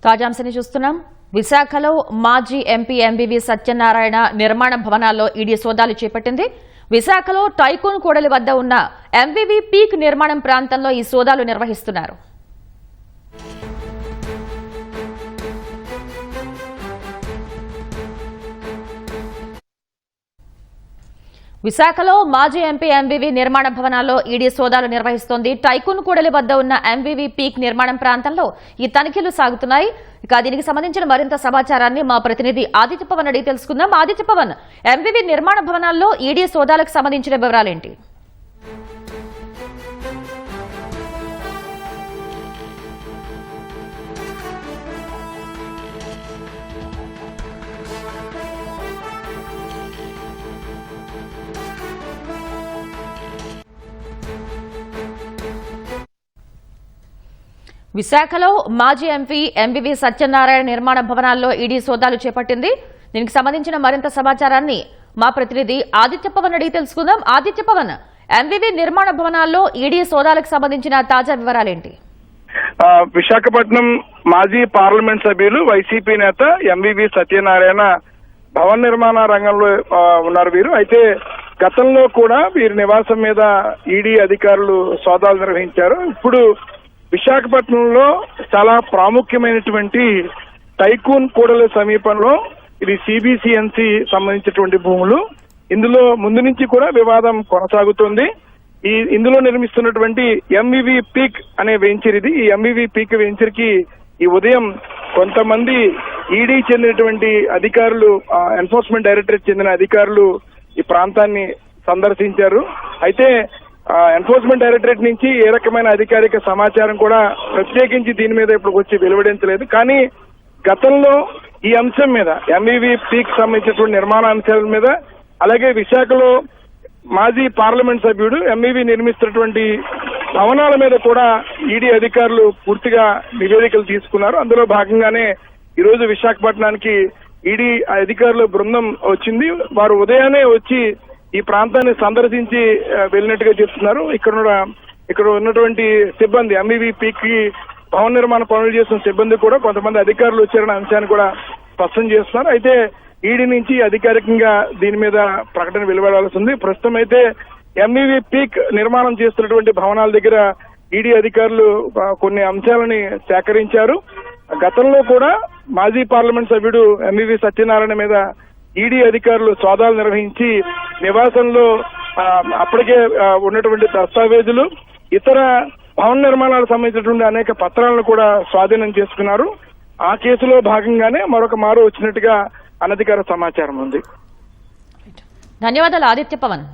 తాజాంశాన్ని చూస్తున్నాం. విశాఖలో మాజీ ఎంపీ ఎంవివి సత్యనారాయణ నిర్మాణ భవనాల్లో ఈడీ సోదాలు చేపట్టింది. విశాఖలో టైకూన్ కూడలి వద్ద ఉన్న ఎంవివి పీక్ నిర్మాణం ప్రాంతంలో ఈ సోదాలు నిర్వహిస్తున్నారు. విశాఖలో మాజీ ఎంపీ ఎంవివి నిర్మాణ భవనాల్లో ఈడీ సోదాలు నిర్వహిస్తోంది. టైకూన్ కూడలి వద్ద ఉన్న ఎంవివి పీక్ నిర్మాణం ప్రాంతంలో ఈ తనిఖీలు సాగుతున్నాయి. ఇక దీనికి సంబంధించిన మరింత సమాచారాన్ని మా ప్రతినిధి ఆదిత్య పవన్ అడిగి తెలుసుకుందాం. ఆదిత్య పవన్, ఎంవివి నిర్మాణ భవనాల్లో ఈడీ సోదాలకు సంబంధించిన వివరాలేంటి? విశాఖలో మాజీ ఎంపీ ఎంవివి సత్యనారాయణ నిర్మాణ భవనాల్లో ఈడీ సోదాలు చేపట్టింది. దీనికి సంబంధించిన మరింత సమాచారాన్ని మా ప్రతినిధి ఆదిత్య పవన్ అడిగి తెలుసుకుందాం. ఆదిత్య పవన్, ఎంవివి నిర్మాణ భవనాల్లో ఈడీ సోదాలకు సంబంధించిన తాజా వివరాలేంటి? విశాఖపట్నం మాజీ పార్లమెంట్ సభ్యులు వైసీపీ నేత ఎంవివి సత్యనారాయణ భవన నిర్మాణ రంగంలో ఉన్నారు. వీరు అయితే గతంలో కూడా వీరి నివాసం మీద ఈడీ అధికారులు సోదాలు నిర్వహించారు. ఇప్పుడు విశాఖపట్నంలో చాలా ప్రాముఖ్యమైనటువంటి టైకూన్ కూడలి సమీపంలో ఇది సిబిసిఎన్సి సంబంధించినటువంటి భూములు. ఇందులో ముందు నుంచి కూడా వివాదం కొనసాగుతుంది. ఇందులో నిర్మిస్తున్నటువంటి ఎంవివి పీక్ అనే వెంచర్ ఇది. ఈ ఎంవివి పీక్ వెంచర్ కి ఈ ఉదయం కొంతమంది ఈడీ చెందినటువంటి అధికారులు, ఎన్ఫోర్స్మెంట్ డైరెక్టరేట్ చెందిన అధికారులు ఈ ప్రాంతాన్ని సందర్శించారు. అయితే ఎన్ఫోర్స్మెంట్ డైరెక్టరేట్ నుంచి ఏ రకమైన అధికారిక సమాచారం కూడా ప్రత్యేకించి దీని మీద ఇప్పుడు వచ్చి వెలువడించలేదు. కానీ గతంలో ఈ అంశం మీద, ఎంవివి పీక్ సంబంధించినటువంటి నిర్మాణ అంశాల మీద, అలాగే విశాఖలో మాజీ పార్లమెంట్ సభ్యుడు ఎంవివి నిర్మిస్తున్నటువంటి భవనాల మీద కూడా ఈడీ అధికారులు పూర్తిగా నివేదికలు తీసుకున్నారు. అందులో భాగంగానే ఈరోజు విశాఖపట్నానికి ఈడీ అధికారుల బృందం వచ్చింది. వారు ఉదయాన్నే వచ్చి ఈ ప్రాంతాన్ని సందర్శించి వెళ్ళినట్టుగా చెప్తున్నారు. ఇక్కడ ఉన్నటువంటి సిబ్బంది, ఎంవివి పీక్ కి భవన నిర్మాణ పనులు చేస్తున్న సిబ్బంది కూడా కొంతమంది అధికారులు వచ్చారన్న అంశాన్ని కూడా స్పష్టం చేస్తున్నారు. అయితే ఈడీ నుంచి అధికారికంగా దీని మీద ప్రకటన వెలువడాల్సి ఉంది. ప్రస్తుతం అయితే ఎంవివి పీక్ నిర్మాణం చేస్తున్నటువంటి భవనాల దగ్గర ఈడీ అధికారులు కొన్ని అంశాలని సేకరించారు. గతంలో కూడా మాజీ పార్లమెంట్ సభ్యుడు ఎంవివి సత్యనారాయణ మీద ఈడీ అధికారులు సోదాలు నిర్వహించి నివాసంలో అప్పటికే ఉన్నటువంటి దస్తావేజులు, ఇతర భవన నిర్మాణాలకు సంబంధించినటువంటి అనేక పత్రాలను కూడా స్వాధీనం చేసుకున్నారు. ఆ కేసులో భాగంగానే మరొక మారు వచ్చినట్టుగా అనధికార సమాచారం ఉంది. ధన్యవాదాలు ఆదిత్య పవన్.